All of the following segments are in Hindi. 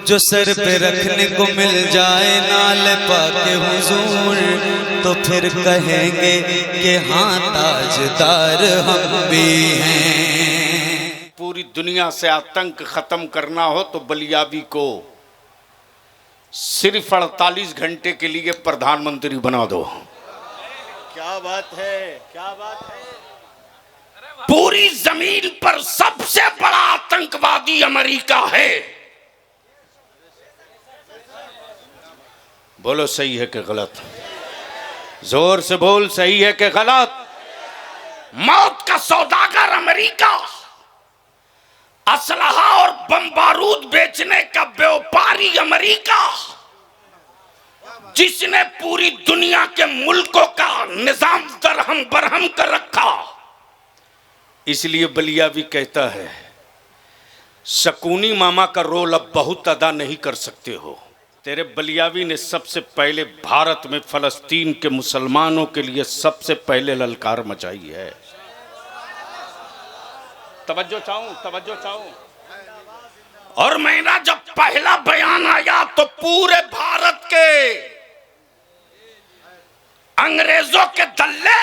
जो सर पे रखने को मिल जाए नाल पाके हुजूर, तो फिर कहेंगे कि हाँ ताजदार हम भी हैं। पूरी दुनिया से आतंक खत्म करना हो तो बलियाबी को सिर्फ 48 घंटे के लिए प्रधानमंत्री बना दो। क्या बात है, क्या बात है। पूरी जमीन पर सबसे बड़ा आतंकवादी अमेरिका है। बोलो सही है कि गलत? जोर से बोल, सही है कि गलत? मौत का सौदागर अमेरिका, असलहा और बम बारूद बेचने का व्यापारी अमेरिका, जिसने पूरी दुनिया के मुल्कों का निजाम दरहम बरहम कर रखा। इसलिए बलियाबी कहता है शकुनी मामा का रोल अब बहुत अदा नहीं कर सकते हो। तेरे बलियाबी ने सबसे पहले भारत में फलस्तीन के मुसलमानों के लिए सबसे पहले ललकार मचाई है। तवज्जो चाहूं। और मेरा जब पहला बयान आया तो पूरे भारत के अंग्रेजों के दल्ले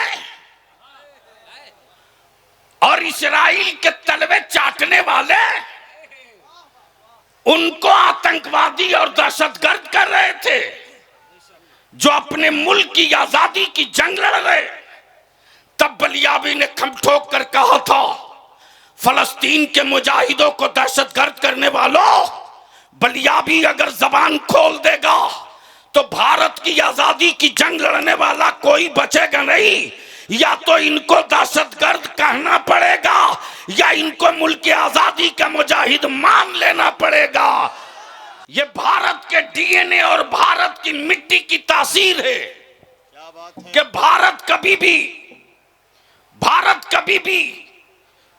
और इस्राइल के तलवे चाटने वाले उनको आतंकवादी और दहशतगर्द कर रहे थे, जो अपने मुल्क की आजादी की जंग लड़ रहे। तब बलियाबी ने खम ठोक कर कहा था, फलस्तीन के मुजाहिदों को दहशतगर्द करने वालों, बलियाबी अगर जबान खोल देगा तो भारत की आजादी की जंग लड़ने वाला कोई बचेगा नहीं। या तो इनको दहशतगर्द कहना पड़ेगा या इनको मुल्क की आजादी का मुजाहिद मान लेना पड़ेगा। ये भारत के डीएनए और भारत की मिट्टी की तासीर है कि भारत कभी भी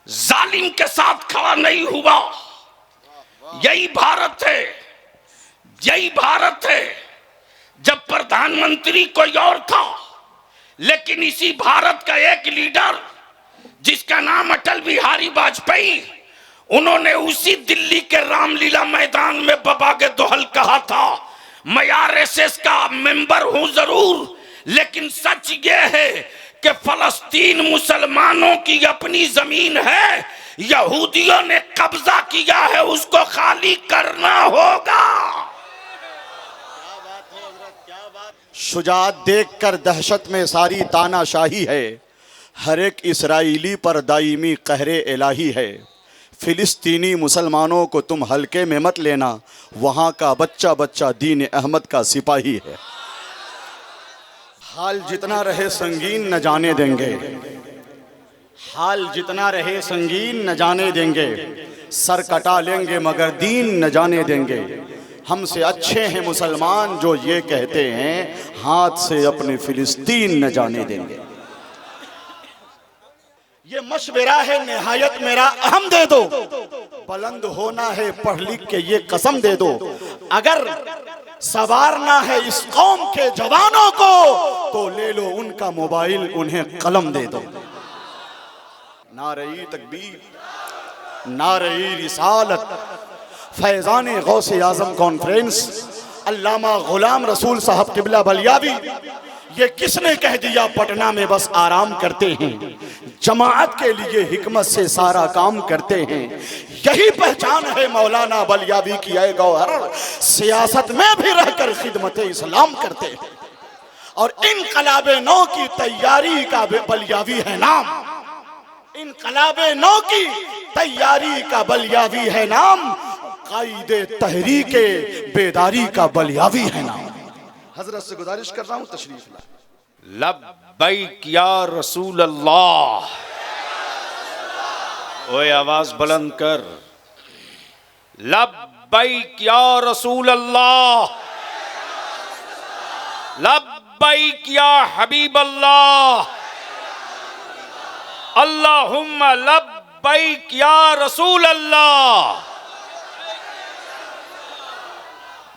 जालिम के साथ खड़ा नहीं हुआ। यही भारत है। जब प्रधानमंत्री कोई और था, लेकिन इसी भारत का एक लीडर जिसका नाम अटल बिहारी वाजपेयी, उन्होंने उसी दिल्ली के रामलीला मैदान में बबागे दोहल कहा था, मैं आरएसएस का मेंबर हूं जरूर, लेकिन सच ये है कि फलस्तीन मुसलमानों की अपनी जमीन है, यहूदियों ने कब्जा किया है, उसको खाली करना होगा। शुजात देखकर दहशत में सारी तानाशाही है, हर एक इसराइली पर दायमी कहरे इलाही है। फिलिस्तीनी मुसलमानों को तुम हल्के में मत लेना, वहाँ का बच्चा बच्चा दीन अहमद का सिपाही है। हाल जितना रहे संगीन न जाने देंगे, हाल जितना रहे संगीन न जाने देंगे, सर कटा लेंगे मगर दीन न जाने देंगे। हमसे अच्छे हैं मुसलमान जो ये कहते हैं, हाथ से अपने फिलिस्तीन न जाने देंगे। ये मशवरा है निहायत मेरा अहम दे दो, बुलंद होना है पढ़ लिख के ये कसम दे दो। अगर सवारना है इस कौम के जवानों को तो ले लो उनका मोबाइल, उन्हें कलम दे दो। नारे तकबीर, नारे रिसालत, फैजान गौसे आजम कॉन्फ्रेंस, अल्लामा गुलाम रसूल साहब किबला बलियाबी। ये किसने कह दिया पटना में बस आराम करते हैं, जमाअत के लिए हिकमत से सारा काम करते हैं। यही पहचान है मौलाना बलियाबी की ऐ गौहर, सियासत में भी रहकर खिदमत इस्लाम करते हैं। और इनकलाबे नौ की तैयारी का बलियाबी है नाम, इनकलाबे नौ की तैयारी का बलियाबी है नाम, कायदे तहरीके बेदारी का बलियाबी है नाम। हजरत से गुजारिश कर रहा हूं तशरीफ ला। लब्बैक या रसूल अल्लाह। ओए आवाज बुलंद कर, लब्बैक या रसूल अल्लाह, लब्बैक या हबीब अल्लाह, अल्लाहुम्मा लब्बैक या रसूल अल्लाह।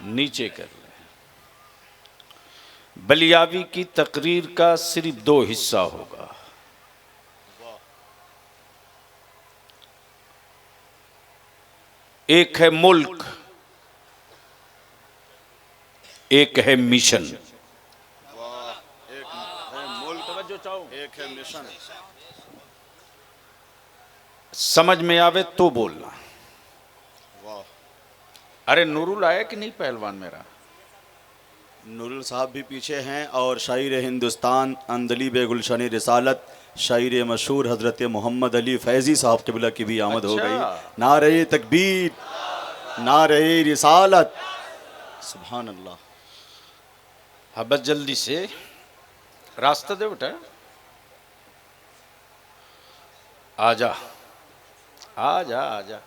नीचे कर ले। बलियाबी की तकरीर का सिर्फ 2 हिस्सा होगा। एक है मुल्क एक है मिशन। एक है मुल्क, एक है मिशन। समझ में आवे तो बोलना। वाह। अरे नूरुल आया कि नहीं पहलवान मेरा? नूरुल साहब भी पीछे हैं और शायर हिंदुस्तान अंदली बेगुलशानी रिसालत शायर मशहूर हज़रत मोहम्मद अली फैज़ी साहब क़िबला की भी आमद हो अच्छा। गई। नारे तकबीर, नारे रिसालत, सुभान अल्लाह। हाँ बस जल्दी से रास्ता दे बेटा, आजा आजा आजा।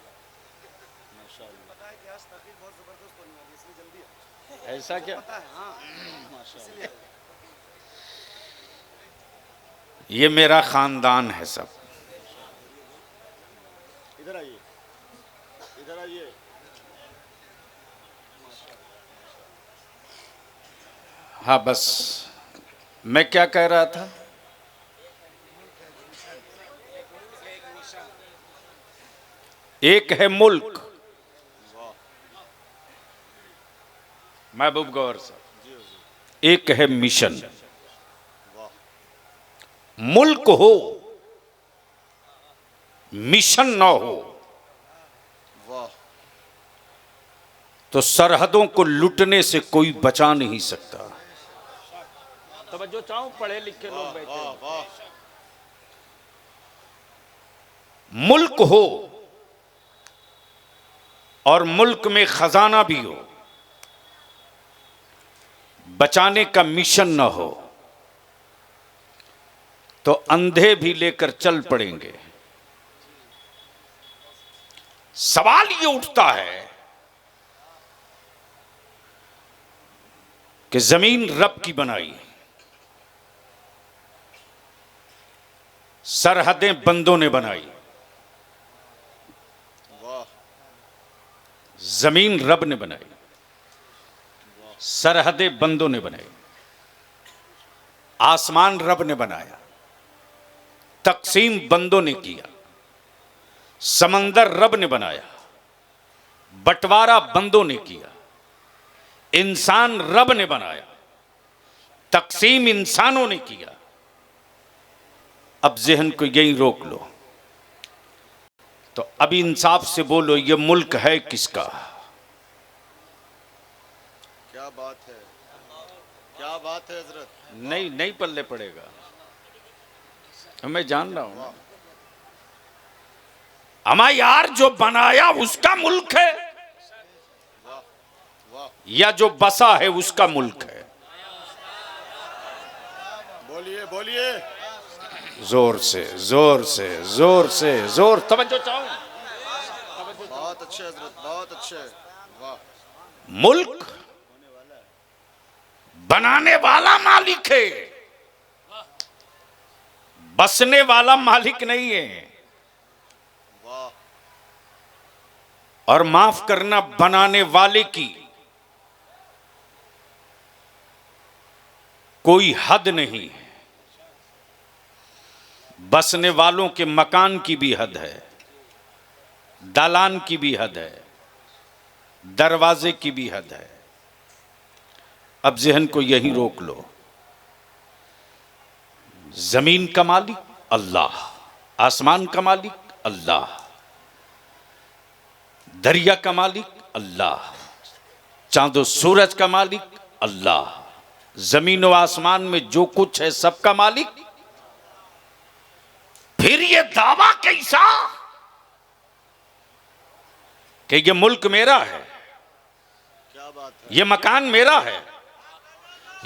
ऐसा क्या? ये मेरा खानदान है सब। इधर आइए, इधर आइए। हाँ बस मैं क्या कह रहा था? एक है मुल्क, महबूब गौर साहब, एक है मिशन। मुल्क हो मिशन ना हो वाह। तो सरहदों को लूटने से कोई बचा नहीं सकता। तवज्जो चाहो, पढ़े लिखे लोग बैठे हैं। वाह। मुल्क हो और मुल्क में खजाना भी हो, बचाने का मिशन न हो तो अंधे भी लेकर चल पड़ेंगे। सवाल ये उठता है कि जमीन रब की बनाई, सरहदें बंदों ने बनाई। जमीन रब ने बनाई, सरहदें बंदों ने बनाई। आसमान रब ने बनाया, तकसीम बंदों ने किया। समंदर रब ने बनाया, बंटवारा बंदों ने किया। इंसान रब ने बनाया, तकसीम इंसानों ने किया। अब जहन को यही रोक लो, तो अब इंसाफ से बोलो, ये मुल्क है किसका? क्या बात है, क्या बात है हजरत। नहीं नहीं पल्ले पड़ेगा, मैं जान रहा हूं। हमारा यार जो बनाया उसका मुल्क है या जो बसा है उसका मुल्क है? बोलिए बोलिए। जोर से जोर से जोर से जोर, तवज्जो चाहूं। बहुत अच्छे हजरत, बहुत अच्छे। वाह। मुल्क बनाने वाला मालिक है, बसने वाला मालिक नहीं है। वाह। और माफ करना, बनाने वाले की कोई हद नहीं है। बसने वालों के मकान की भी हद है, दालान की भी हद है, दरवाजे की भी हद है। अब जहन को यही रोक लो। जमीन का मालिक अल्लाह, आसमान का मालिक अल्लाह, दरिया का मालिक अल्लाह, चांदो सूरज का मालिक अल्लाह, जमीन व आसमान में जो कुछ है सबका मालिक। फिर ये दावा कैसा कि ये मुल्क मेरा है, क्या बात है। ये मकान मेरा है,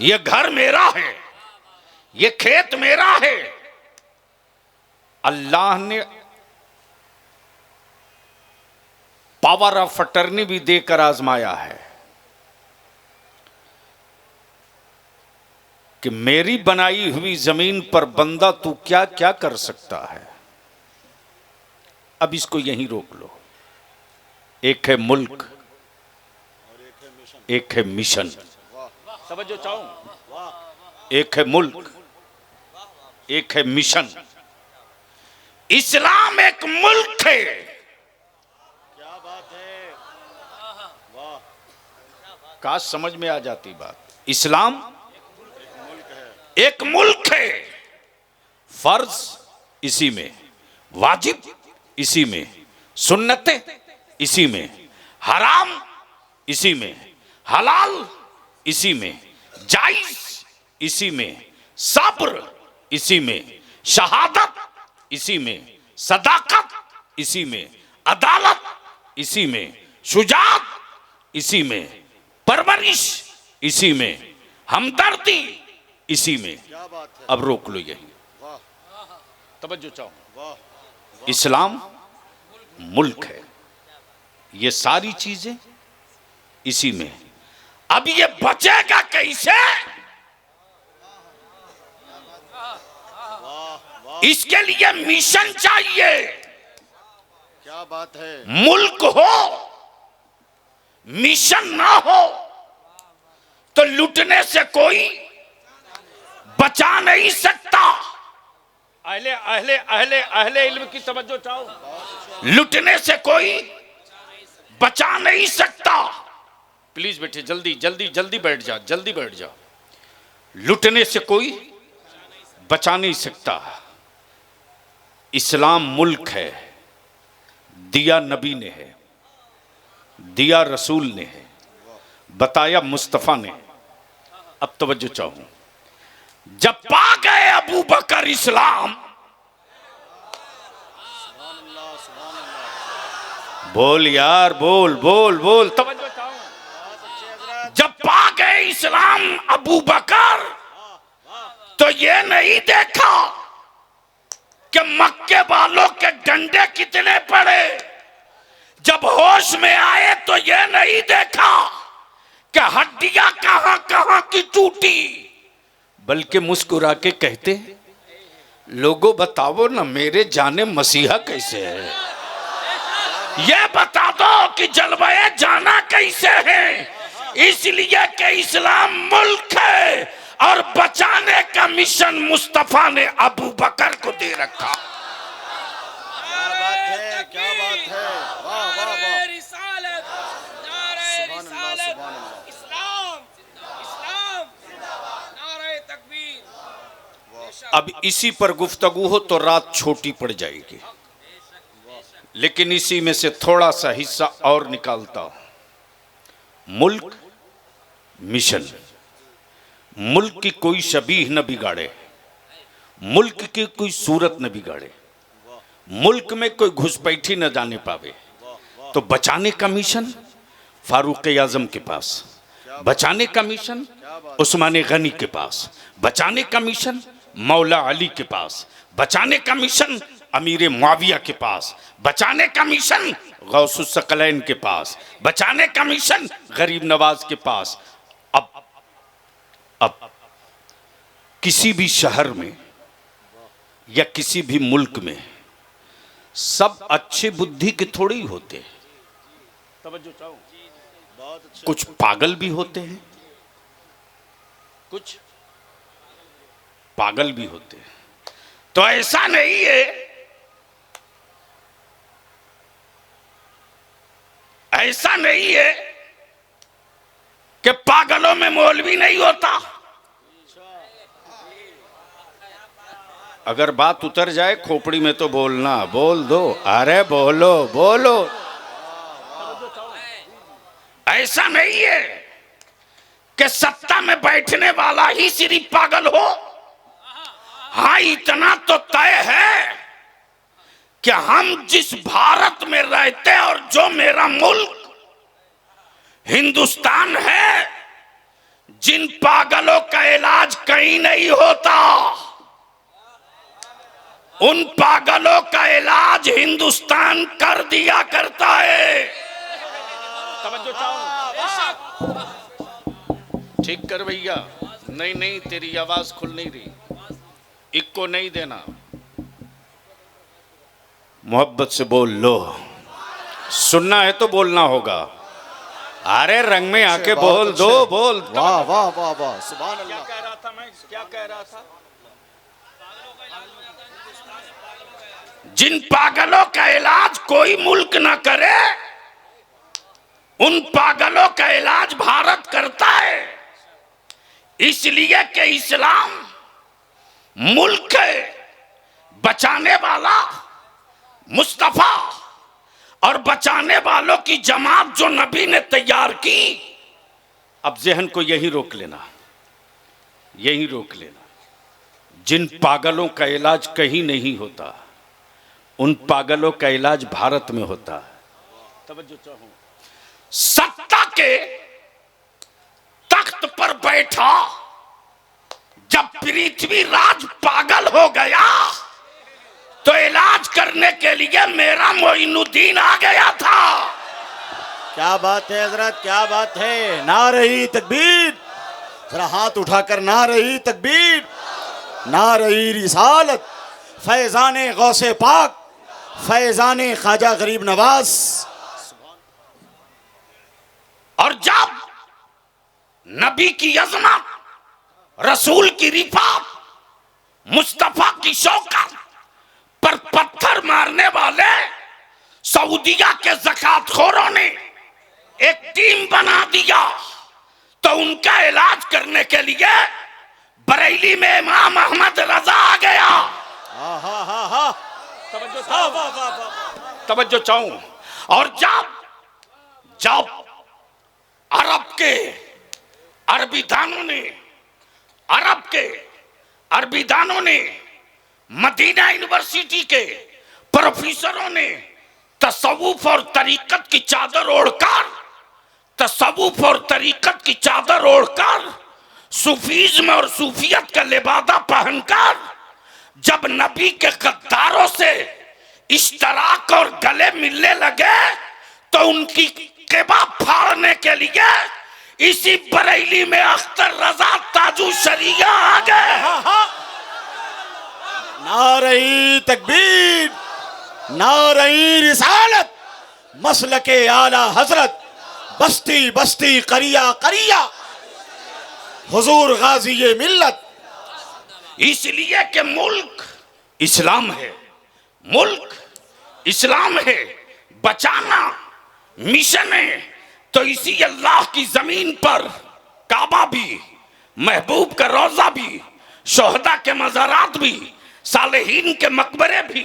ये घर मेरा है, ये खेत मेरा है। अल्लाह ने पावर ऑफ अटर्नी भी देकर आजमाया है कि मेरी बनाई हुई जमीन पर बंदा तू क्या क्या कर सकता है। अब इसको यहीं रोक लो। एक है मुल्क, एक है मिशन। समझो चाहूं, एक है मुल्क, एक है मिशन। इस्लाम एक मुल्क है, क्या बात है। वाह। काश समझ में आ जाती बात। इस्लाम एक मुल्क है, फर्ज इसी में, वाजिब इसी में, सुन्नतें इसी में, हराम इसी में, हलाल इसी में, जायज इसी में, सब्र इसी में, शहादत इसी में, सदाकत इसी में, अदालत इसी में, शुजाअत इसी में, परवरिश इसी में, हमदर्दी इसी में। अब रोक लो यही, तवज्जो चाहो। इस्लाम मुल्क है, ये सारी चीजें इसी में। अब ये बचेगा कैसे? इसके लिए मिशन चाहिए। क्या बात है। मुल्क हो, मिशन ना हो तो लूटने से कोई बचा नहीं सकता। अहले अहले अहले अहले इल्म की तवज्जो चाहो। लूटने से कोई बचा नहीं सकता। प्लीज बेटे जल्दी जल्दी जल्दी बैठ जा, जल्दी बैठ जा। लूटने से कोई बचा नहीं सकता। इस्लाम मुल्क है, दिया नबी ने है, दिया रसूल ने है, बताया मुस्तफा ने। अब तवज्जो चाहूं, जब पा गए अबू बकर इस्लाम, बोल यार, बोल बोल बोल, तवज्जो चाहूं। जब पा गए इस्लाम अबू बकर, तो ये नहीं देखा कि मक्के वालों के डंडे कितने पड़े। जब होश में आए तो ये नहीं देखा कि हड्डियां कहां कहां की टूटी, बल्कि मुस्कुरा के कहते, लोगों बताओ ना मेरे जाने मसीहा कैसे है। ये बता दो कि जलवाए जाना कैसे है। इसलिए कि इस्लाम मुल्क है और बचाने का मिशन मुस्तफा ने अबू बकर को दे रखा। क्या बात है, क्या बात है। वाह वाह वाह। अब इसी पर गुफ्तगू हो तो रात छोटी पड़ जाएगी, लेकिन इसी में से थोड़ा सा हिस्सा और निकालता हूं। मुल्क, मिशन। मुल्क की कोई शबीह न बिगाड़े, मुल्क की कोई सूरत न बिगाड़े, मुल्क में कोई घुसपैठी न जाने पावे। तो बचाने का मिशन फारूक आजम के पास, बचाने का मिशन उस्मान गनी के पास, बचाने का मिशन मौला अली के पास, बचाने का मिशन अमीर मुआविया के पास, बचाने का मिशन गौसुस सकलैन के पास, बचाने का मिशन गरीब नवाज के पास। अब किसी भी शहर में या किसी भी मुल्क में सब अच्छे बुद्धि के थोड़े ही होते हैं। तवज्जो चाहो। कुछ पागल भी होते हैं, कुछ पागल भी होते हैं। तो ऐसा नहीं है, ऐसा नहीं है कि पागलों में मौलवी नहीं होता। अगर बात उतर जाए खोपड़ी में तो बोलना, बोल दो, अरे बोलो बोलो। ऐसा नहीं है कि सत्ता में बैठने वाला ही सिर्फ पागल हो। हाँ, इतना तो तय है कि हम जिस भारत में रहते और जो मेरा मुल्क हिंदुस्तान है, जिन पागलों का इलाज कहीं नहीं होता, उन पागलों का इलाज हिंदुस्तान कर दिया करता है। ठीक कर भैया। नहीं नहीं, तेरी आवाज खुल नहीं रही, इक्को नहीं देना। मोहब्बत से बोल लो, सुनना है तो बोलना होगा। अरे रंग में आके बोल दो, बोल। वाह वाह वाह वाह, सुभान अल्लाह। क्या कह रहा था मैं, क्या कह रहा था? जिन पागलों का इलाज कोई मुल्क ना करे, उन पागलों का इलाज भारत इसलिए कि इस्लाम मुल्क बचाने वाला मुस्तफा और बचाने वालों की जमात जो नबी ने तैयार की। अब जहन को यही रोक लेना, यही रोक लेना। जिन पागलों का इलाज कहीं नहीं होता, उन पागलों का इलाज भारत में होता है। तवज्जो चाहूं, सत्ता के तख्त पर बैठा जब पृथ्वीराज पागल हो गया तो इलाज करने के लिए मेरा मोइनुद्दीन आ गया था। क्या बात है हजरत, क्या बात है। नारे तकबीर, जरा हाथ उठाकर नारे तकबीर, नारे रिसालत, फैजाने गौसे पाक, फैजाने ख्वाजा गरीब नवाज। और जब नबी की अजमत, रसूल की रिफात, मुस्तफा की शौकत पर पत्थर मारने वाले सऊदिया के ज़कातखोरों ने एक टीम बना दिया तो उनका इलाज करने के लिए बरेली में इमाम अहमद रजा आ गया। तवज्जो चाहूं। और जब अरब के अरबीदानों ने मदीना यूनिवर्सिटी के प्रोफेसरों ने तसव्वुफ और तरीकत की चादर ओढ़कर सूफीज्म और सूफियत का लिबादा पहनकर जब नबी के गद्दारों से इश्तराक और गले मिलने लगे तो उनकी किबा फाड़ने के लिए इसी बरेली में अख्तर रजा ताजू शरिया आ गए। नारे तकबीर, नारे रिसालत, मसलके आला हजरत, बस्ती बस्ती करिया करिया, हुजूर गाजी ये मिल्लत। इसलिए कि मुल्क इस्लाम है, मुल्क इस्लाम है, बचाना मिशन है। तो इसी अल्लाह की जमीन पर काबा भी, महबूब का रोजा भी, शोहदा के मज़ारात भी, सालेहीन के मकबरे भी,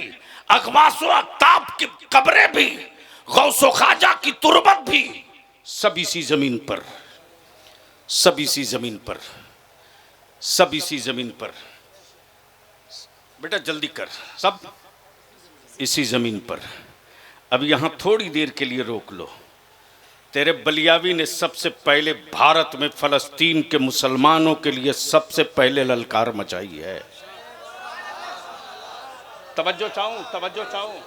अगवासो अक्ताब की कब्रें भी, गौसो ख्वाजा की तुरबत भी, सब इसी जमीन पर, सब इसी जमीन पर, सब इसी जमीन पर। बेटा जल्दी कर, सब इसी जमीन पर। अब यहां थोड़ी देर के लिए रोक लो। तेरे बलियावी ने सबसे पहले भारत में फलस्तीन के मुसलमानों के लिए सबसे पहले ललकार मचाई है। तवज्जो चाहूं।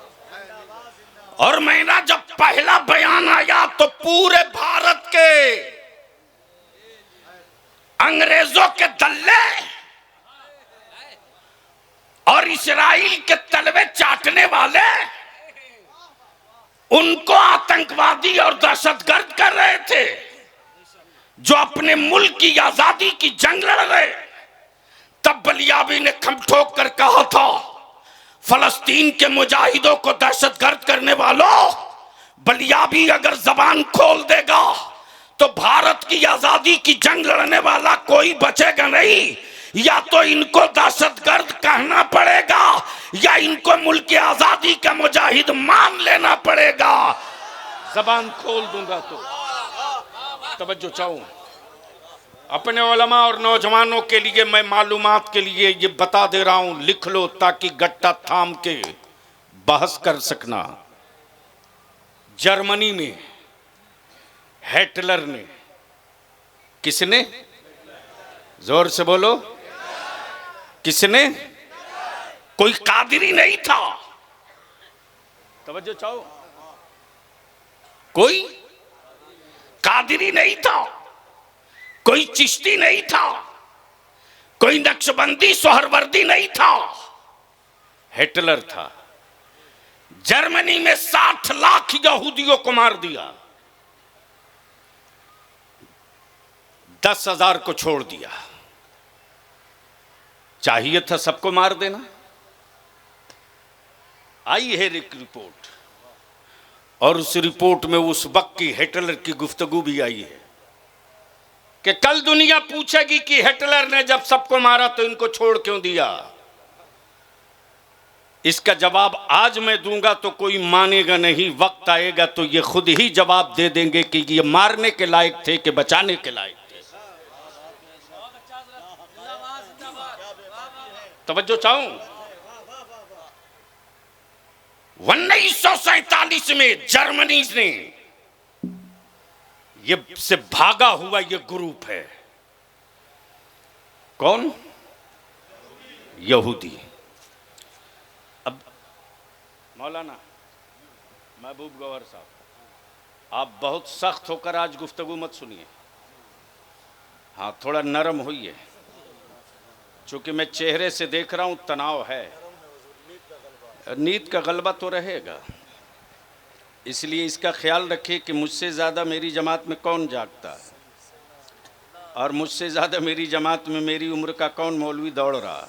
और मेरा जब पहला बयान आया तो पूरे भारत के अंग्रेजों के दल्ले और इस्राइल के तलवे चाटने वाले उनको आतंकवादी और दहशतगर्द कर रहे थे जो अपने मुल्क की आजादी की जंग लड़ रहे। तब बलियाबी ने खम ठोक कर कहा था, फलस्तीन के मुजाहिदों को दहशतगर्द करने वालों, बलियाबी अगर जबान खोल देगा तो भारत की आजादी की जंग लड़ने वाला कोई बचेगा नहीं। या तो इनको दहशतगर्द कहना पड़ेगा या इनको मुल्क की आजादी का मुजाहिद मान लेना पड़ेगा। जबान खोल दूंगा तो। तवज्जो चाहूं, अपने उलमा और नौजवानों के लिए मैं मालूमात के लिए ये बता दे रहा हूं, लिख लो ताकि गट्टा थाम के बहस कर सकना। जर्मनी में हिटलर ने, किसने, जोर से बोलो, किसने? कोई कादिरी नहीं था। तवज्जो चाहो, कोई कादिरी नहीं था, कोई चिश्ती नहीं था, कोई नक्शबंदी सोहरवर्दी नहीं था, हिटलर था। जर्मनी में 60 लाख यहूदियों को मार दिया, 10,000 को छोड़ दिया। चाहिए था सबको मार देना। आई है एक रिपोर्ट, और उस रिपोर्ट में उस वक्त की हिटलर की गुफ्तगू भी आई है कि कल दुनिया पूछेगी कि हिटलर ने जब सबको मारा तो इनको छोड़ क्यों दिया। इसका जवाब आज मैं दूंगा तो कोई मानेगा नहीं, वक्त आएगा तो ये खुद ही जवाब दे देंगे कि ये मारने के लायक थे कि बचाने के लायक थे। तवज्जो चाहूं, 1947 में जर्मनी ने ये से भागा हुआ ये ग्रुप है, कौन? यहूदी। अब मौलाना महबूब गौहर साहब, आप बहुत सख्त होकर आज गुफ्तगू मत सुनिए, हाँ थोड़ा नरम होइए, चूंकि मैं चेहरे से देख रहा हूं तनाव है, नींद का गलबा तो रहेगा, इसलिए इसका ख्याल रखिए कि मुझसे ज़्यादा मेरी जमात में कौन जागता है और मुझसे ज़्यादा मेरी जमात में मेरी उम्र का कौन मौलवी दौड़ रहा है।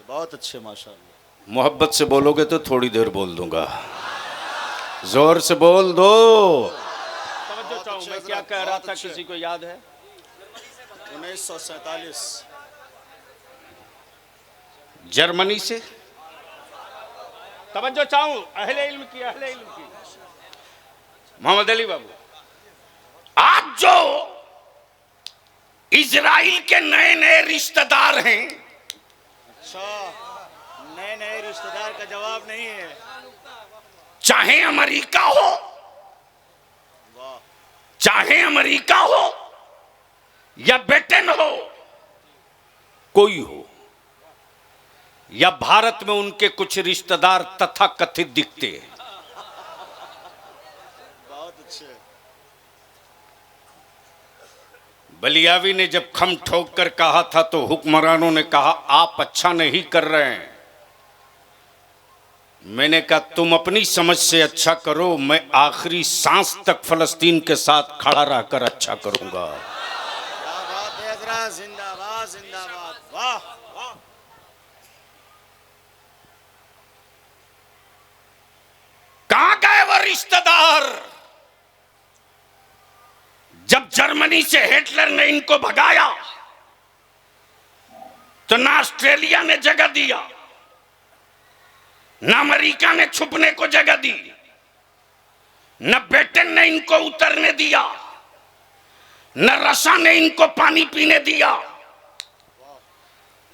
बहुत अच्छे माशाअल्लाह। मोहब्बत से बोलोगे तो थोड़ी देर बोल दूंगा, जोर से बोल दो। तवज्जो चाहूं, मैं क्या कह रहा था, किसी को याद है? 1947 जर्मनी से। तवज्जो चाहूं, अहले इल्म की मोहम्मद अली बाबू, आज जो इजराइल के नए नए रिश्तेदार हैं, अच्छा नए नए रिश्तेदार का जवाब नहीं है, चाहे अमेरिका हो, चाहे अमेरिका हो या ब्रिटेन हो, कोई हो, या भारत में उनके कुछ रिश्तेदार तथा कथित दिखते हैं। बहुत अच्छे। बलियावी ने जब खम ठोक कर कहा था तो हुक्मरानों ने कहा आप अच्छा नहीं कर रहे हैं। मैंने कहा तुम अपनी समझ से अच्छा करो, मैं आखिरी सांस तक फलस्तीन के साथ खड़ा रहकर अच्छा करूंगा। क्या बात है हजरत, जिंदाबाद जिंदाबाद, वाह वाह। कहां गए वो रिश्तेदार? जब जर्मनी से हिटलर ने इनको भगाया तो ना ऑस्ट्रेलिया ने जगह दिया, ना अमेरिका ने छुपने को जगह दी, न ब्रिटेन ने इनको उतरने दिया, न रशिया ने इनको पानी पीने दिया।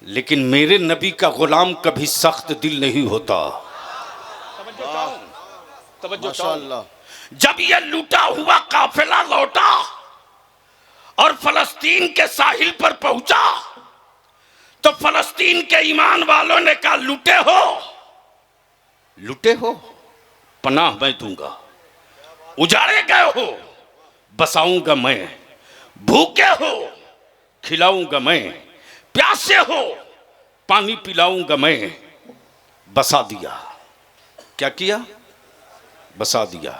लेकिन मेरे नबी का गुलाम कभी सख्त दिल नहीं होता। माशाअल्लाह। जब यह लूटा हुआ काफिला लौटा और फलस्तीन के साहिल पर पहुंचा तो फलस्तीन के ईमान वालों ने कहा लूटे हो, पनाह मैं दूंगा, उजाड़े गए हो बसाऊंगा मैं, भूखे हो खिलाऊंगा मैं, प्यासे हो पानी पिलाऊंगा मैं। बसा दिया। क्या किया? बसा दिया।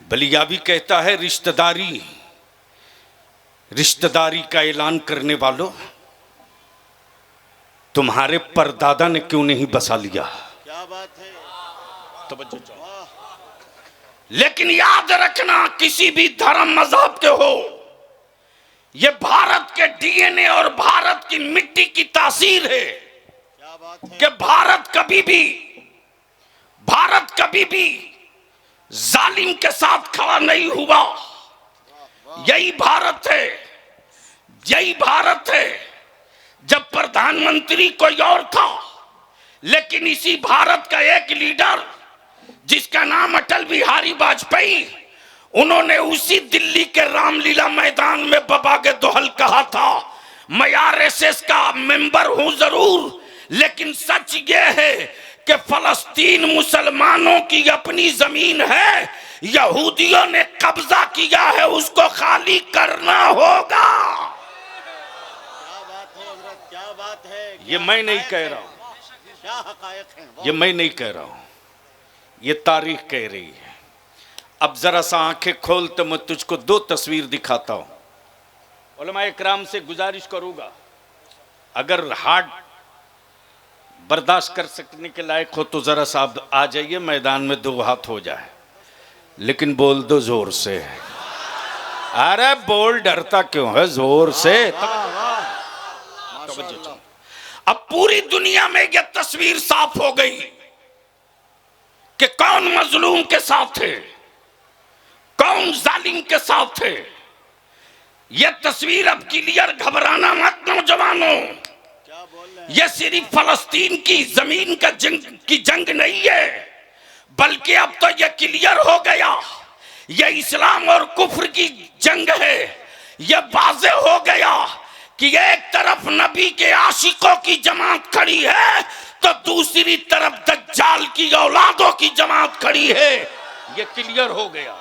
बलियाबी कहता है रिश्तेदारी का ऐलान करने वालों, तुम्हारे परदादा ने क्यों नहीं बसा लिया? क्या बात है। तवज्जो चाहो। लेकिन याद रखना, किसी भी धर्म मजहब के हो, यह भारत के डीएनए और भारत की मिट्टी की तासीर है। क्या बात है कि भारत कभी भी जालिम के साथ खड़ा नहीं हुआ। यही भारत है। जब प्रधानमंत्री कोई और था, लेकिन इसी भारत का एक लीडर जिसका नाम अटल बिहारी वाजपेयी, उन्होंने उसी दिल्ली के रामलीला मैदान में बबा के दोहल कहा था, मैं आरएसएस का मेंबर हूं जरूर, लेकिन सच ये है कि फलस्तीन मुसलमानों की अपनी जमीन है, यहूदियों ने कब्जा किया है, उसको खाली करना होगा। क्या बात है हजरत, क्या बात है। ये मैं नहीं कह रहा हूं, क्या हकायक हैं। ये मैं नहीं कह रहा हूं, ये तारीख कह रही है। अब जरा सा आंखें खोल तो मैं तुझको दो तस्वीर दिखाता हूं। उलमा इकराम से गुजारिश करूंगा, अगर हार्ट बर्दाश्त कर सकने के लायक हो तो जरा सा आ जाइए मैदान में, दो हाथ हो जाए, लेकिन बोल दो जोर से। अरे बोल, डरता क्यों है? जोर से। अब पूरी दुनिया में यह तस्वीर साफ हो गई कि कौन मजलूम के साथ है, कौन जालिम के साथ है। यह तस्वीर अब क्लियर, घबराना मत नौजवानों। यह सिर्फ फलस्तीन की जमीन का की जंग नहीं है, बल्कि अब तो यह क्लियर हो गया, यह इस्लाम और कुफ्र की जंग है। यह वाज़ेह हो गया कि एक तरफ नबी के आशिकों की जमात खड़ी है तो दूसरी तरफ दज्जाल की औलादों की जमात खड़ी है। यह क्लियर हो गया,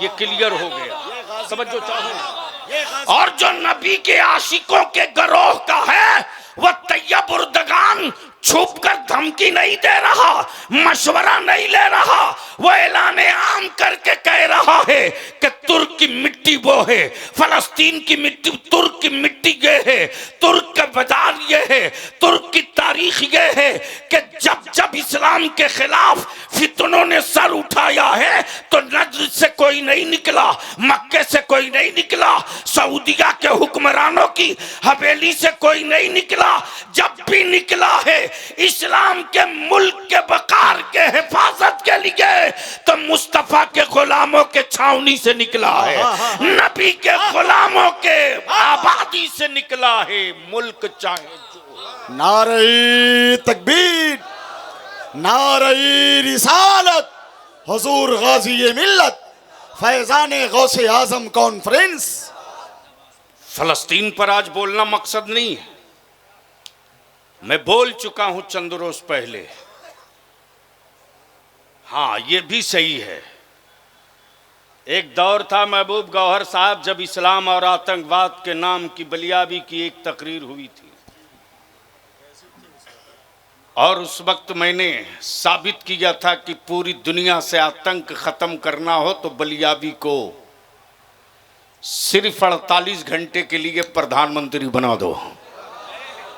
ये क्लियर हो गया, समझो चाहो। और जो नबी के आशिकों के गिरोह का है वह तैयब उर्दगान छुप कर धमकी नहीं दे रहा, मशवरा नहीं ले रहा, वो ऐलान आम करके कह रहा है कि तुर्क की मिट्टी वो है, फलस्तीन की मिट्टी, तुर्क की मिट्टी ये है, तुर्क का बाजार ये है, तुर्क की तारीख ये है कि जब जब इस्लाम के खिलाफ फितनों ने सर उठाया है तो नजर से कोई नहीं निकला, मक्के से कोई नहीं निकला, सऊदिया के हुक्मरानों की हवेली से कोई नहीं निकला। जब भी निकला है इस्लाम के मुल्क के वकार के हिफाजत के लिए तो मुस्तफा के गुलामों के छावनी से निकला है, नबी के गुलामों के आबादी से निकला है, मुल्क चाहे जो। नारे तकबीर, नारे रिसालत, हुजूर गाजी मिल्लत, फैजान गौसे आजम कॉन्फ्रेंस। फलस्तीन पर आज बोलना मकसद नहीं है, मैं बोल चुका हूं चंद रोज पहले। हाँ, ये भी सही है, एक दौर था महबूब गौहर साहब जब इस्लाम और आतंकवाद के नाम की बलियाबी की एक तकरीर हुई थी, और उस वक्त मैंने साबित किया था कि पूरी दुनिया से आतंक खत्म करना हो तो बलियाबी को सिर्फ 48 घंटे के लिए प्रधानमंत्री बना दो।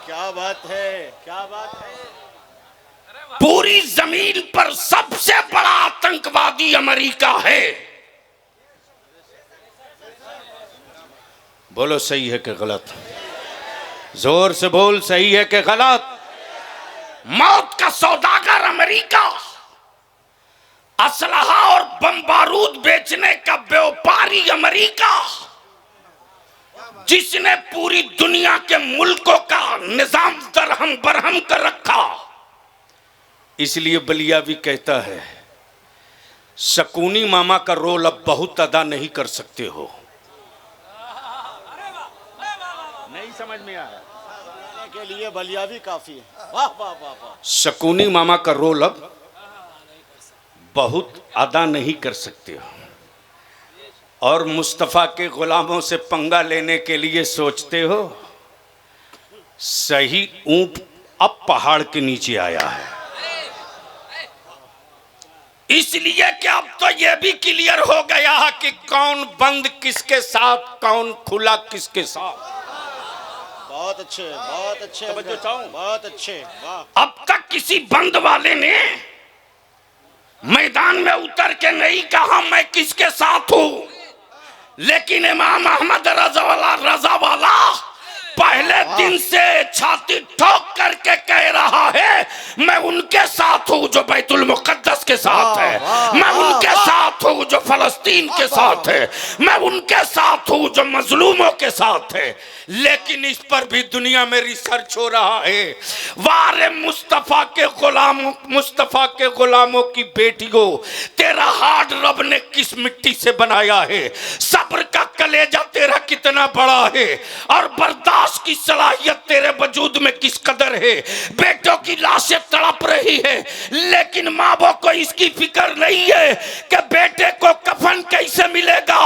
क्या बात है, क्या बात है। पूरी जमीन पर सबसे बड़ा आतंकवादी अमेरिका है। बोलो सही है कि गलत? जोर से बोल, सही है कि गलत? मौत का सौदागर अमेरिका, असलहा और बम बारूद बेचने का व्यापारी अमेरिका, जिसने पूरी दुनिया के मुल्कों का निजाम दरहम बरहम कर रखा। इसलिए बलिया भी कहता है शकूनी मामा का रोल अब बहुत अदा नहीं कर सकते हो। नहीं समझ में आया? के लिए बलिया भी काफी है। वाह वाह वाह वाह। शकूनी मामा का रोल अब बहुत अदा नहीं कर सकते हो, और मुस्तफ़ा के गुलामों से पंगा लेने के लिए सोचते हो। सही ऊंट अब पहाड़ के नीचे आया है, इसलिए कि अब तो यह भी क्लियर हो गया कि कौन बंद किसके साथ, कौन खुला किसके साथ। बहुत अच्छे, बहुत अच्छे, बहुत अच्छे। वाह। अब तक किसी बंद वाले ने मैदान में उतर के नहीं कहा मैं किसके साथ हूं, लेकिन इमाम अहमद रजा वाला पहले दिन से छाती ठोक करके कह रहा है मैं उनके साथ हूं जो बैतुल मुकद्दस के साथ है, मैं उनके साथ हूं जो फलस्तीन के साथ है, मैं उनके साथ हूं जो मजलूमों के साथ है। लेकिन इस पर भी दुनिया में रिसर्च हो रहा है। वारे मुस्तफा के गुलामों की बेटियों, तेरा हार्ट रब ने किस मिट्टी से बनाया है, सब्र का कलेजा तेरा कितना बड़ा है, और बर्दाश्त की सलाहियत तेरे वजूद में किस कदर है। बेटों की लाशें तड़प रही है, लेकिन माँ बाप को इसकी फिक्र नहीं है कि बेटे को कफन कैसे मिलेगा,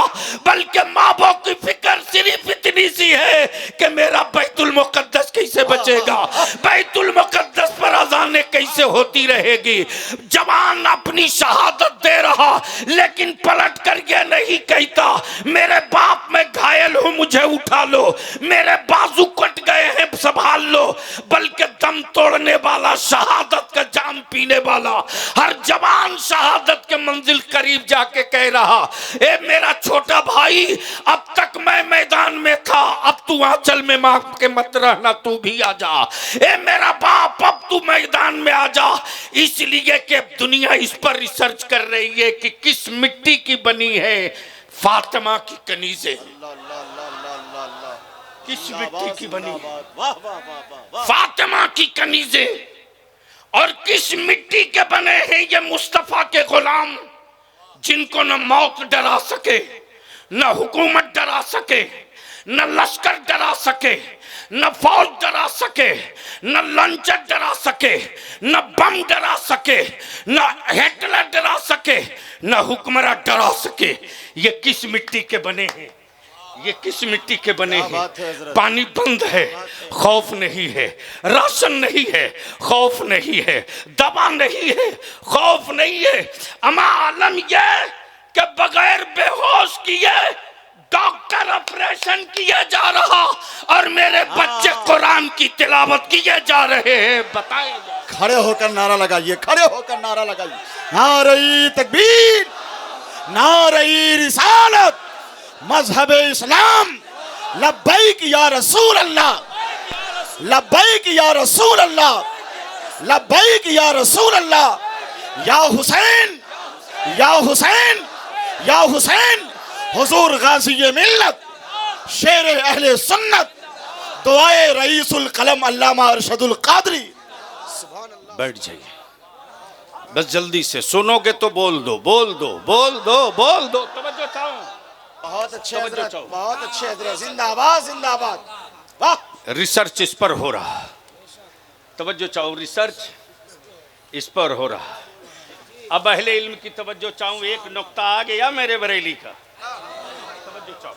बल्कि माँ बाप की फिक्र सिर्फ इतनी सी है कि मेरा बैतुल मुकद्दस कैसे बचेगा, बैतुल मुकद्दस पर अज़ानें कैसे होती रहेगी। जवान अपनी शहादत दे रहा, लेकिन पलट कर ये नहीं कहता मेरे बाप मैं घायल हूं मुझे उठा लो, मेरे बाजू कट गए हैं संभाल लो, बल्कि दम तोड़ने वाला, शहादत का जाम पीने वाला हर जवान शहादत के मंजिल करीब जाके कह रहा ए मेरा छोटा भाई भाई अब तक मैं मैदान में था, अब तू आंचल में मां के मत रहना, तू भी आ जा। ए मेरा बाप अब तू मैदान में आ जा। इसलिए कि दुनिया इस पर रिसर्च कर रही है कि किस मिट्टी की बनी है फातिमा की कनीज़ें, किस मिट्टी की बनी है फातिमा की कनीज़ें, और किस मिट्टी के बने हैं ये मुस्तफा के गुलाम, जिनको न मौत डरा सके, न हुकूमत डरा सके, न लश्कर डरा सके, न फौज डरा सके, न लंचर डरा सके, न बम डरा सके, न हिटलर डरा सके, न हुक्मरान डरा सके। ये किस मिट्टी के बने हैं? ये किस मिट्टी के बने हैं? पानी बंद है, खौफ नहीं है। राशन नहीं है, खौफ नहीं है। दवा नहीं है, खौफ नहीं है। अमा आलम यह कि बगैर बेहोश किए डॉक्टर ऑपरेशन किए जा रहा और मेरे बच्चे कुरान की तिलावत किए जा रहे हैं। बताइए, खड़े होकर नारा लगाइए, खड़े होकर नारा लगाइए। नारे तकबीर, नारे रिसालत, मजहब इस्लाम, लब्बैक या रसूल अल्लाह, लब्बैक या रसूल अल्लाह, लब्बैक या रसूल अल्लाह। या हुसैन, या हुसैन, या हुसैन, हुजूर गाजी मिल्लत, शेर अहले सुन्नत, दुआए रईसुल कलम अल्लामा अरशदुल कादरी। बैठ जाइए, बस जल्दी से सुनोगे तो बोल दो, बोल दो, बोल दो, बोल दो। तवज्जो चाहूं। बहुत अच्छे हजरत, बहुत अच्छे हजरत, जिंदाबाद जिंदाबाद। वाह, रिसर्च इस पर हो रहा, तवज्जो चाहो, रिसर्च इस पर हो रहा। अब अहले इल्म की तवज्जो चाहूं, एक नुक्ता आ गया मेरे बरेली का, तवज्जो चाहो।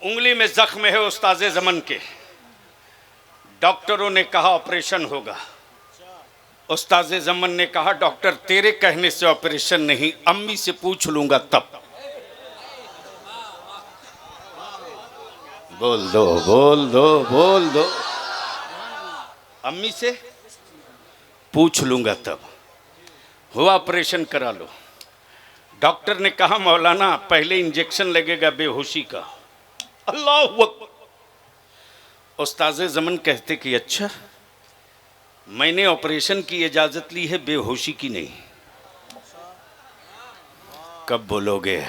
उंगली में जख्म है उस्ताज़े ज़मन के, डॉक्टरों ने कहा ऑपरेशन होगा। उस्ताज़े ज़मन ने कहा डॉक्टर तेरे कहने से ऑपरेशन नहीं, अम्मी से पूछ लूंगा तब। बोल दो, बोल दो, बोल दो, अम्मी से पूछ लूंगा तब। हुआ ऑपरेशन करा लो। डॉक्टर ने कहा मौलाना पहले इंजेक्शन लगेगा बेहोशी का। अल्लाह अकबर। उस्ताज़े ज़मन कहते कि अच्छा, मैंने ऑपरेशन की इजाज़त ली है, बेहोशी की नहीं। कब बोलोगे?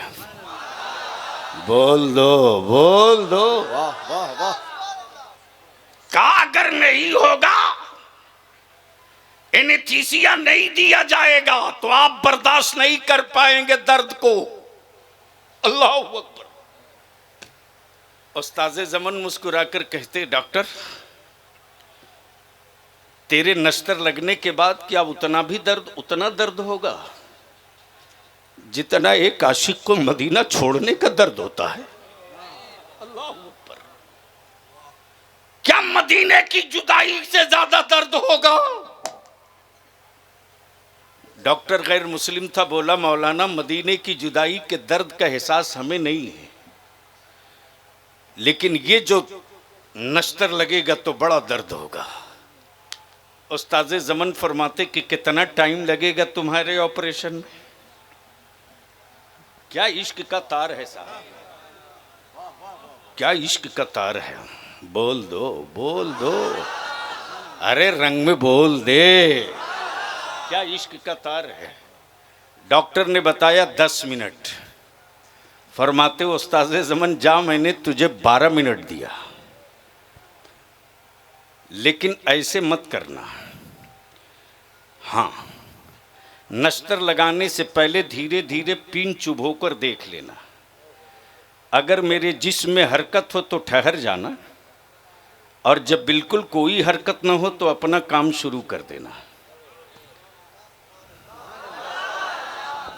बोल दो, बोल दो। वाह वाह वाह। का अगर नहीं होगा, एनेस्थीसिया नहीं दिया जाएगा तो आप बर्दाश्त नहीं कर पाएंगे दर्द को। अल्लाह अकबर। उस्ताज़े ज़मन मुस्कुराकर कहते डॉक्टर तेरे नश्तर लगने के बाद क्या उतना दर्द होगा जितना एक आशिक को मदीना छोड़ने का दर्द होता है? अल्लाह अकबर। क्या मदीने की जुदाई से ज्यादा दर्द होगा? डॉक्टर गैर मुस्लिम था, बोला मौलाना मदीने की जुदाई के दर्द का एहसास हमें नहीं है, लेकिन ये जो नश्तर लगेगा तो बड़ा दर्द होगा। उस्ताज़े ज़मन फरमाते कि कितना टाइम लगेगा तुम्हारे ऑपरेशन में? क्या इश्क का तार है साहब, क्या इश्क का तार है। बोल दो, बोल दो, अरे रंग में बोल दे, क्या इश्क का तार है। डॉक्टर ने बताया 10 मिनट। फरमाते उस्ताज़े ज़मन जा मैंने तुझे 12 मिनट दिया, लेकिन ऐसे मत करना। हाँ, नश्तर लगाने से पहले धीरे धीरे पिन चुभोकर देख लेना। अगर मेरे जिस्म में हरकत हो तो ठहर जाना, और जब बिल्कुल कोई हरकत ना हो तो अपना काम शुरू कर देना।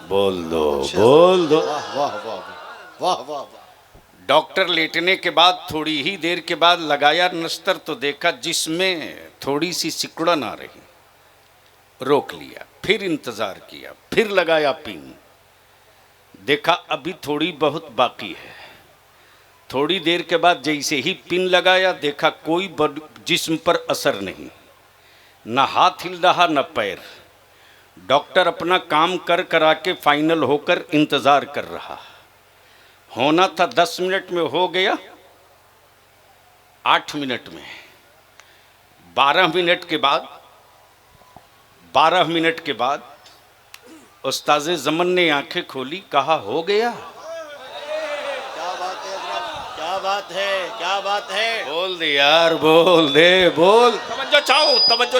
बोल दो, बोल दो। वाह वाह वाह वाह वाह। डॉक्टर लेटने के बाद थोड़ी ही देर के बाद लगाया नश्तर तो देखा जिसमें थोड़ी सी सिकुड़न आ रही। रोक लिया, फिर इंतज़ार किया, फिर लगाया पिन, देखा अभी थोड़ी बहुत बाकी है। थोड़ी देर के बाद जैसे ही पिन लगाया देखा कोई जिस्म पर असर नहीं, न हाथ हिल रहा न पैर। डॉक्टर अपना काम कर करा के फाइनल होकर इंतज़ार कर रहा। होना था 10 मिनट में, हो गया 8 मिनट में। 12 मिनट के बाद उस्ताज़े ज़मन ने आंखें खोली, कहा हो गया। क्या बात है हजरत, क्या बात है, क्या बात है। बोल दे यार, बोल दे, बोल। तवज्जो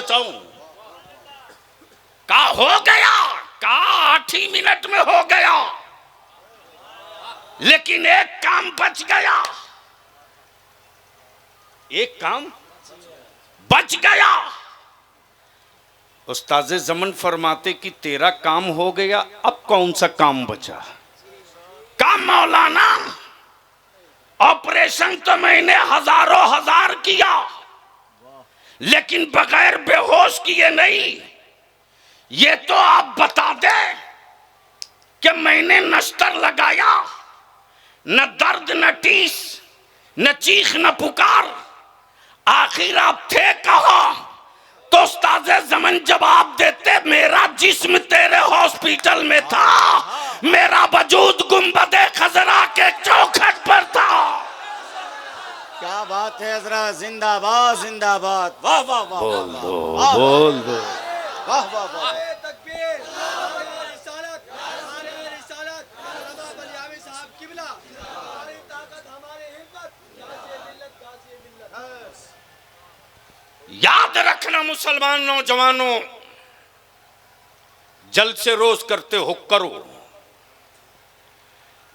चाहूं। कहा हो गया, कहा 8 ही मिनट में हो गया, लेकिन एक काम बच गया, एक काम बच गया। उस्ताज़े ज़मन फरमाते कि तेरा काम हो गया, अब कौन सा काम बचा? काम मौलाना, ऑपरेशन तो मैंने हजारों हजार किया, लेकिन बगैर बेहोश किए नहीं। ये तो आप बता दे कि मैंने नश्तर लगाया, न दर्द न टीस, न चीख न पुकार, आखिर आप थे कहाँ? तो उस्ताज़े ज़मन जवाब देते, मेरा जिस्म तेरे हॉस्पिटल में था, मेरा वजूद गुंबदे खजरा के चौखट पर था। क्या बात है हजरत, जिंदाबाद जिंदाबाद, वाह वाह वाह, बोल दो, बोल दो। वाह वाह वाह। याद रखना मुसलमान नौजवानों, जलसे रोज करते हो करो,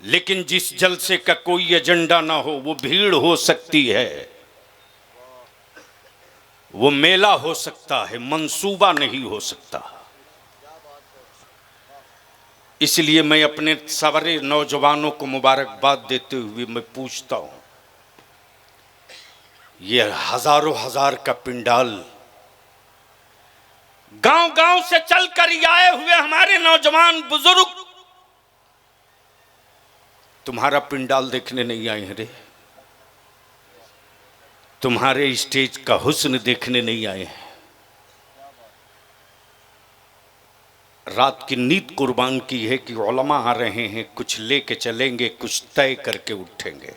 लेकिन जिस जलसे का कोई एजेंडा ना हो, वो भीड़ हो सकती है, वो मेला हो सकता है, मंसूबा नहीं हो सकता। इसलिए मैं अपने सारे नौजवानों को मुबारकबाद देते हुए मैं पूछता हूं, ये हजारों हजार का पिंडाल, गांव गांव से चलकर आए हुए हमारे नौजवान बुजुर्ग तुम्हारा पिंडाल देखने नहीं आए हैं रे, तुम्हारे स्टेज का हुस्न देखने नहीं आए हैं। रात की नींद कुर्बान की है कि उलमा आ रहे हैं, कुछ लेके चलेंगे, कुछ तय करके उठेंगे।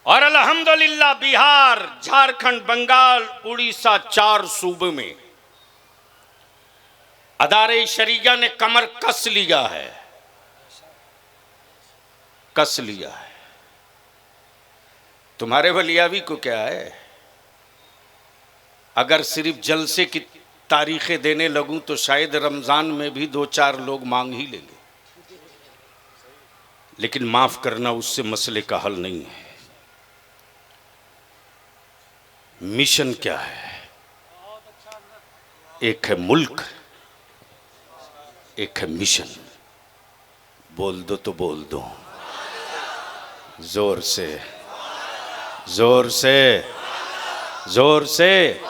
और अल्हम्दुलिल्लाह बिहार, झारखंड, बंगाल, उड़ीसा, 4 सूबे में अदारे शरिया ने कमर कस लिया है, कस लिया है। तुम्हारे वलियावी को क्या है? अगर सिर्फ जलसे की तारीखें देने लगूं तो शायद रमजान में भी 2-4 लोग मांग ही लेंगे, लेकिन माफ करना, उससे मसले का हल नहीं है। मिशन क्या है? एक है मुल्क, एक है मिशन। बोल दो तो बोल दो, जोर से, जोर से, जोर से।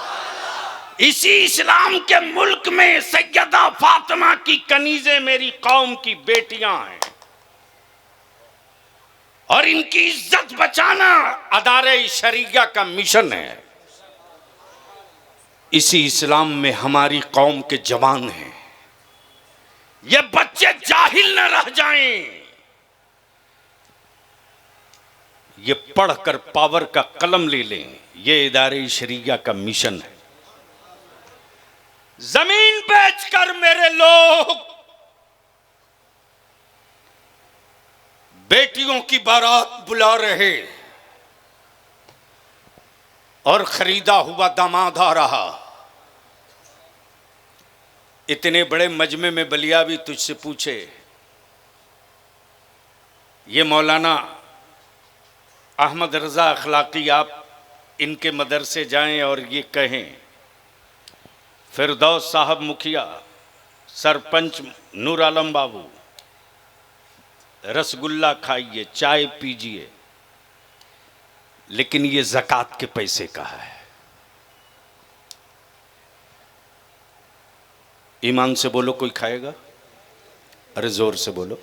इसी इस्लाम के मुल्क में सैयदा फातिमा की कनीज़ें मेरी कौम की बेटियां हैं, और इनकी इज्जत बचाना अदारे शरिया का मिशन है। इसी इस्लाम में हमारी कौम के जवान हैं, ये बच्चे जाहिल न रह जाएं, ये पढ़कर पावर का कलम ले लें। ये इदारे शरिया का मिशन है। जमीन बेचकर मेरे लोग बेटियों की बारात बुला रहे, और खरीदा हुआ दामाद आ रहा। इतने बड़े मजमे में बलियावी तुझसे पूछे, ये मौलाना अहमद रजा अखलाकी, आप इनके मदरसे जाएं और ये कहें, फिरदौस साहब मुखिया, सरपंच नूर आलम बाबू, रसगुल्ला खाइए, चाय पीजिए, लेकिन ये ज़कात के पैसे का है। ईमान से बोलो, कोई खाएगा? अरे जोर से बोलो,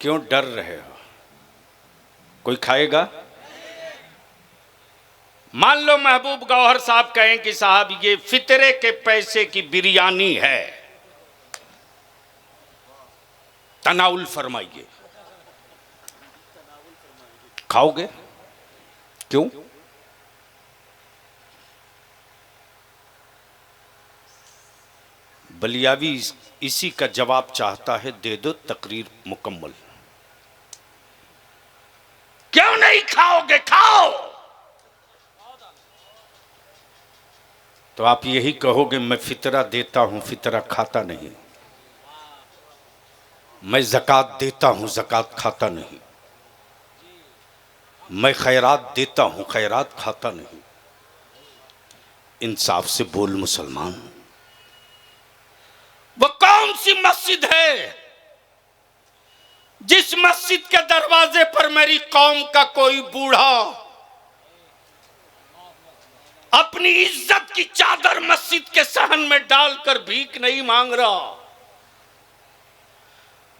क्यों डर रहे हो? कोई खाएगा? मान लो महबूब गौहर साहब कहें कि साहब ये फितरे के पैसे की बिरयानी है, तनाउल फरमाइए। खाओगे? क्यों? बलियावी इसी का जवाब चाहता है, दे दो तकरीर मुकम्मल। क्यों नहीं खाओगे? खाओ। तो आप यही कहोगे मैं फितरा देता हूं, फितरा खाता नहीं। मैं ज़कात देता हूं, ज़कात खाता नहीं। मैं खैरात देता हूं, खैरात खाता नहीं। इंसाफ से बोल मुसलमान, वो कौन सी मस्जिद है जिस मस्जिद के दरवाजे पर मेरी कौम का कोई बूढ़ा अपनी इज्जत की चादर मस्जिद के सहन में डालकर भीख नहीं मांग रहा?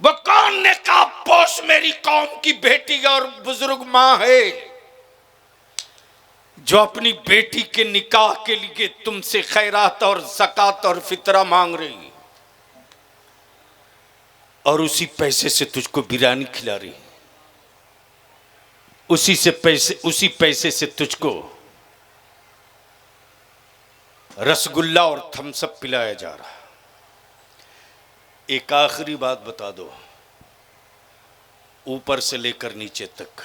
वो कौन नेकाब पोश मेरी कौम की बेटी और बुजुर्ग मां है जो अपनी बेटी के निकाह के लिए तुमसे खैरात और ज़कात और फितरा मांग रही, और उसी पैसे से तुझको बिरयानी खिला रही, उसी पैसे से तुझको रसगुल्ला और थम्सअप पिलाया जा रहा। एक आखिरी बात बता दो, ऊपर से लेकर नीचे तक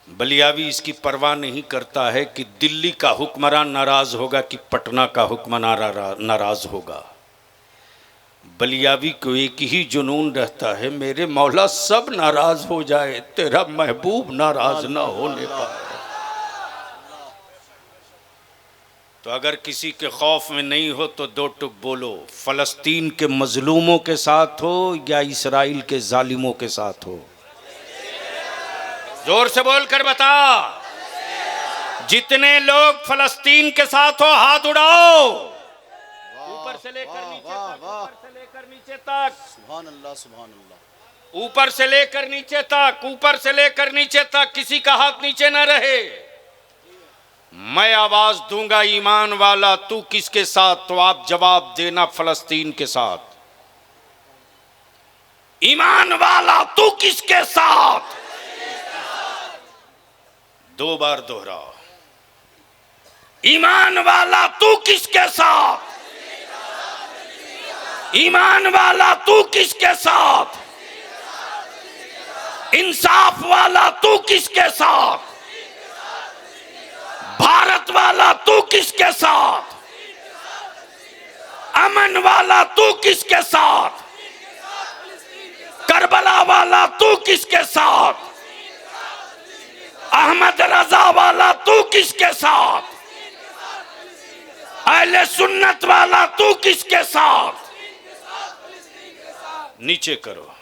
बलियावी इसकी परवाह नहीं करता है कि दिल्ली का हुक्मरान नाराज होगा कि पटना का हुक्मरान नाराज होगा। बलियावी को एक ही जुनून रहता है, मेरे मौला सब नाराज हो जाए, तेरा महबूब नाराज ना होने पाए। तो अगर किसी के खौफ में नहीं हो तो दो टुक बोलो, फलस्तीन के मजलूमों के साथ हो या इसराइल के जालिमों के साथ हो? जोर से बोल कर बता। जितने लोग फलस्तीन के साथ हो हाथ उड़ाओ, ऊपर से लेकर नीचे तक, ऊपर से लेकर नीचे तक। सुभान अल्लाह, सुभान अल्लाह। ऊपर से लेकर नीचे तक, ऊपर से लेकर नीचे तक, किसी का हाथ नीचे न रहे। मैं आवाज दूंगा ईमान वाला तू किसके साथ, तो आप जवाब देना फलस्तीन के साथ। ईमान वाला तू किसके साथ? दो बार दोहरा, ईमान वाला तू किसके साथ? ईमान वाला तू किसके साथ? इंसाफ वाला तू किसके साथ? भारत वाला तू किसके साथ? अमन वाला तू किसके साथ? करबला वाला तू किसके साथ? अहमद रजा वाला तू किसके साथ? अहले सुन्नत वाला तू किसके साथ? नीचे करो।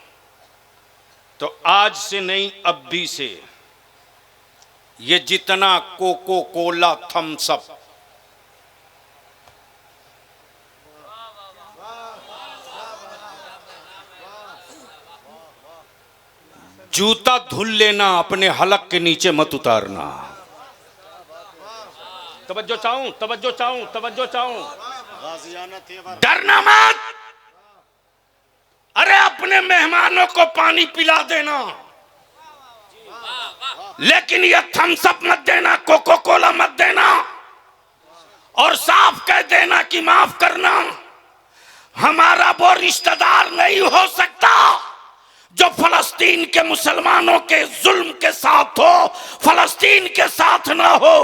तो आज से नहीं, अब भी से ये जितना कोको कोला थम्सअप जूता धुल लेना, अपने हलक के नीचे मत उतारना। तवज्जो चाहूं, तवज्जो चाहूं, तवज्जो चाहूं। डरना मत। अरे अपने मेहमानों को पानी पिला देना, लेकिन ये थम्सअप मत देना, कोको कोला मत देना, और साफ कह देना कि माफ करना, हमारा वो रिश्तेदार नहीं हो सकता जो फलस्तीन के मुसलमानों के जुल्म के साथ हो, फलस्तीन के साथ ना हो।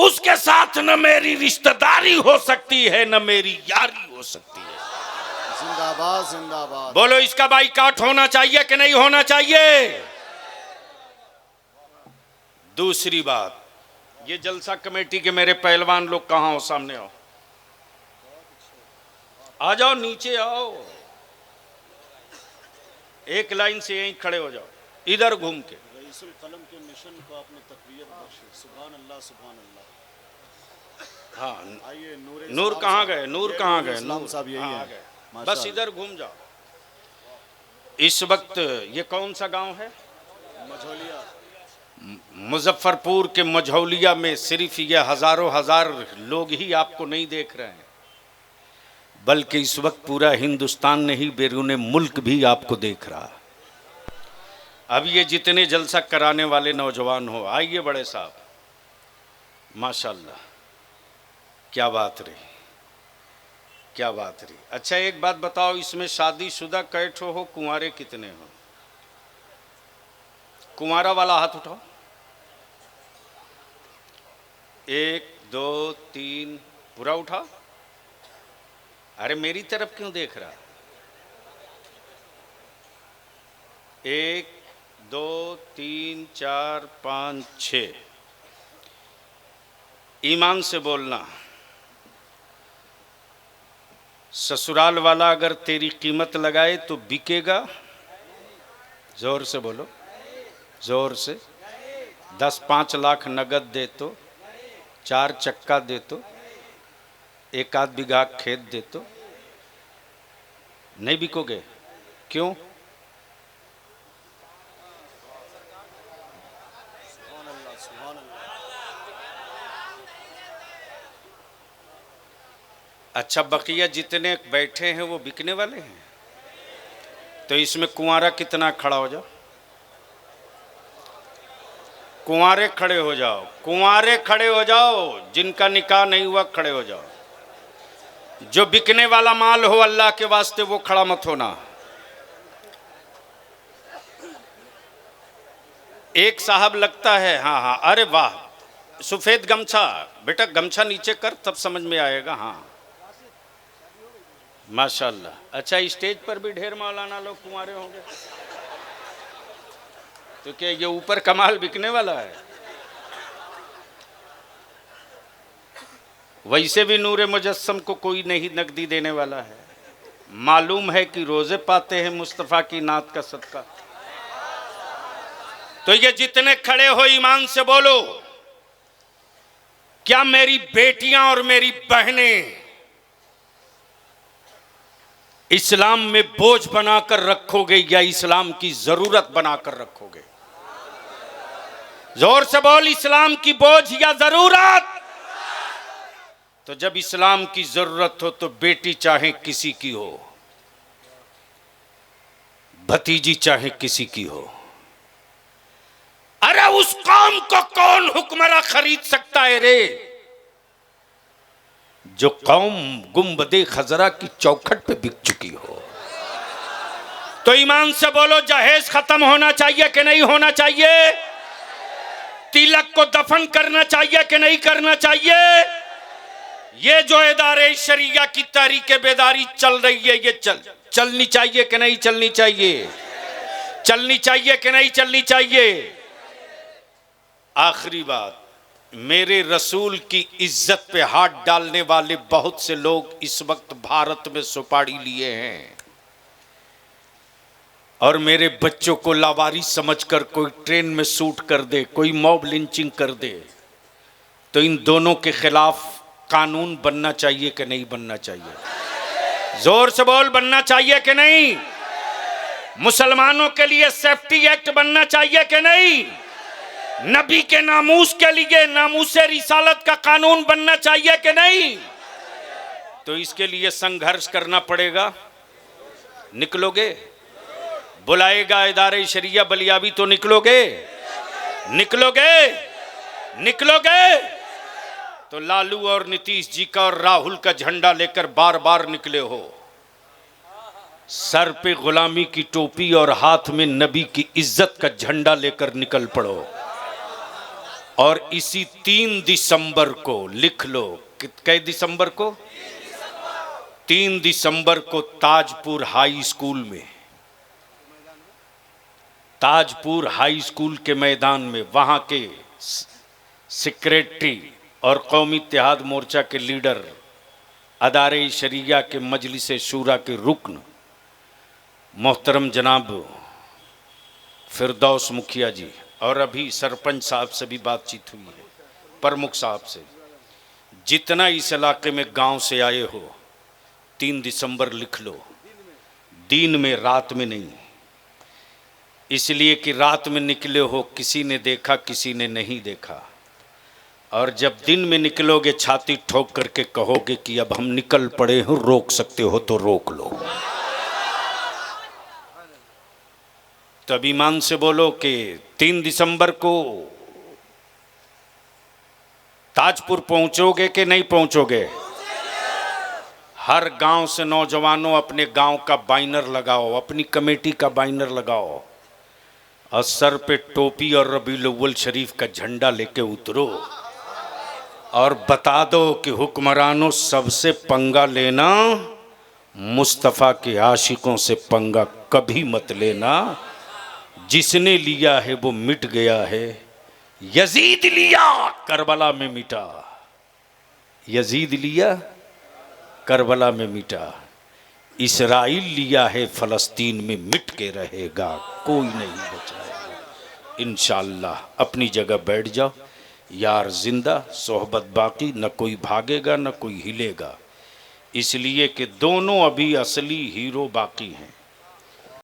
उसके साथ न मेरी रिश्तेदारी हो सकती है, न मेरी यारी हो सकती है। जिंदाबाद, जिंदाबाद। बोलो, इसका बाइकाट होना चाहिए कि नहीं होना चाहिए? दूसरी बात, ये जलसा कमेटी के मेरे पहलवान लोग कहां हो? सामने आओ, आ जाओ, नीचे आओ, एक लाइन से यहीं खड़े हो जाओ, इधर घूम के। रईसुल कलम के मिशन को आपने तकवीयत बख्शी। सुभान अल्लाह, सुभान अल्लाह। हाँ, आइए, नूर कहाँ गए? नूर कहाँ गए? नूर साहब यही हाँ, है। गए। बस इधर घूम जाओ। इस वक्त ये कौन सा गांव है? मझौलिया। मुजफ्फरपुर के मझौलिया में सिर्फ ये हजारों हजार लोग ही आपको नहीं देख रहे हैं। बल्कि इस वक्त पूरा हिंदुस्तान नहीं बैरून मुल्क भी आपको देख रहा। अब ये जितने जलसा कराने वाले नौजवान हो, आइए बड़े साहब, माशाल्लाह, क्या बात रही, क्या बात रही। अच्छा एक बात बताओ, इसमें शादीशुदा कैठो हो, कुंवारे कितने हो? कुंवारा वाला हाथ उठाओ। 1 2 3, पूरा उठाओ। अरे मेरी तरफ क्यों देख रहा? 1 2 3 4 5 6। ईमान से बोलना, ससुराल वाला अगर तेरी कीमत लगाए तो बिकेगा? जोर से बोलो, जोर से। 10-5 लाख नगद दे तो, 4 चक्का दे तो, 1 आध बीघा खेत दे तो नहीं बिकोगे? क्यों? अच्छा, बकिया जितने बैठे हैं वो बिकने वाले हैं? तो इसमें कुंवारा कितना खड़ा हो जाओ, कुंवारे खड़े हो जाओ, कुंवारे खड़े हो जाओ, जिनका निकाह नहीं हुआ खड़े हो जाओ। जो बिकने वाला माल हो अल्लाह के वास्ते वो खड़ा मत होना। एक साहब लगता है, हाँ हाँ, अरे वाह, सफेद गमछा, बेटा गमछा नीचे कर तब समझ में आएगा। हाँ माशाल्लाह। अच्छा, स्टेज पर भी ढेर मौलाना लोग कुंवारे होंगे, तो क्या ये ऊपर कमाल बिकने वाला है? वैसे भी नूरे मुजस्सम को कोई नहीं नकदी देने वाला है। मालूम है कि रोजे पाते हैं मुस्तफ़ा की नात का सदका। तो ये जितने खड़े हो ईमान से बोलो, क्या मेरी बेटियां और मेरी बहनें इस्लाम में बोझ बनाकर रखोगे या इस्लाम की जरूरत बनाकर रखोगे? जोर से बोल, इस्लाम की बोझ या जरूरत? तो जब इस्लाम की जरूरत हो तो बेटी चाहे किसी की हो, भतीजी चाहे किसी की हो, अरे उस कौम को कौन हुक्मरान खरीद सकता है रे? जो कौम गुंबदे खजरा की चौखट पे बिक चुकी हो। तो ईमान से बोलो, जहेज खत्म होना चाहिए कि नहीं होना चाहिए? तिलक को दफन करना चाहिए कि नहीं करना चाहिए? ये जो इदारे शरिया की तहरीक बेदारी चल रही है, ये चलनी चाहिए कि नहीं चलनी चाहिए? चलनी चाहिए कि नहीं चलनी चाहिए? आखिरी बात, मेरे रसूल की इज्जत पे हाथ डालने वाले बहुत से लोग इस वक्त भारत में सुपारी लिए हैं, और मेरे बच्चों को लावारिस समझकर कोई ट्रेन में शूट कर दे, कोई मॉब लिंचिंग कर दे, तो इन दोनों के खिलाफ कानून बनना चाहिए कि नहीं बनना चाहिए? जोर से बोल, बनना चाहिए कि नहीं? मुसलमानों के लिए सेफ्टी एक्ट बनना चाहिए कि नहीं? नबी के नामूस के लिए नामूसे रिसालत का कानून बनना चाहिए कि नहीं? तो इसके लिए संघर्ष करना पड़ेगा। निकलोगे? बुलाएगा इदारे शरिया बलियाबी तो निकलोगे? निकलोगे? निकलोगे? तो लालू और नीतीश जी का और राहुल का झंडा लेकर बार बार निकले हो, सर पे गुलामी की टोपी और हाथ में नबी की इज्जत का झंडा लेकर निकल पड़ो। और इसी 3 दिसंबर को लिख लो, कै दिसंबर को? 3 दिसंबर को ताजपुर हाई स्कूल में, ताजपुर हाई स्कूल के मैदान में, वहां के सेक्रेटरी और कौमी इत्तेहाद मोर्चा के लीडर, अदारे शरिया के मजलिस शूरा के रुकन मोहतरम जनाब फिरदौस मुखिया जी, और अभी सरपंच साहब से भी बातचीत हुई है, प्रमुख साहब से, जितना इस इलाके में गांव से आए हो 3 दिसंबर लिख लो, दिन में, रात में नहीं। इसलिए कि रात में निकले हो, किसी ने देखा किसी ने नहीं देखा, और जब दिन में निकलोगे छाती ठोक करके कहोगे कि अब हम निकल पड़े हो, रोक सकते हो तो रोक लो। तब ईमान से बोलो कि 3 दिसंबर को ताजपुर पहुंचोगे कि नहीं पहुंचोगे? हर गांव से नौजवानों अपने गांव का बैनर लगाओ, अपनी कमेटी का बैनर लगाओ और सर पे टोपी और रबीउल अव्वल शरीफ का झंडा लेके उतरो और बता दो कि हुक्मरानों, सबसे पंगा लेना, मुस्तफ़ा के आशिकों से पंगा कभी मत लेना। जिसने लिया है वो मिट गया है। यजीद लिया, करबला में मिटा। यजीद लिया, करबला में मिटा। इसराइल लिया है, फलस्तीन में मिट के रहेगा, कोई नहीं बचाएगा। इंशाअल्लाह अपनी जगह बैठ जाओ, यार जिंदा, सोहबत बाकी, न कोई भागेगा न कोई हिलेगा। इसलिए कि दोनों अभी असली हीरो बाकी हैं।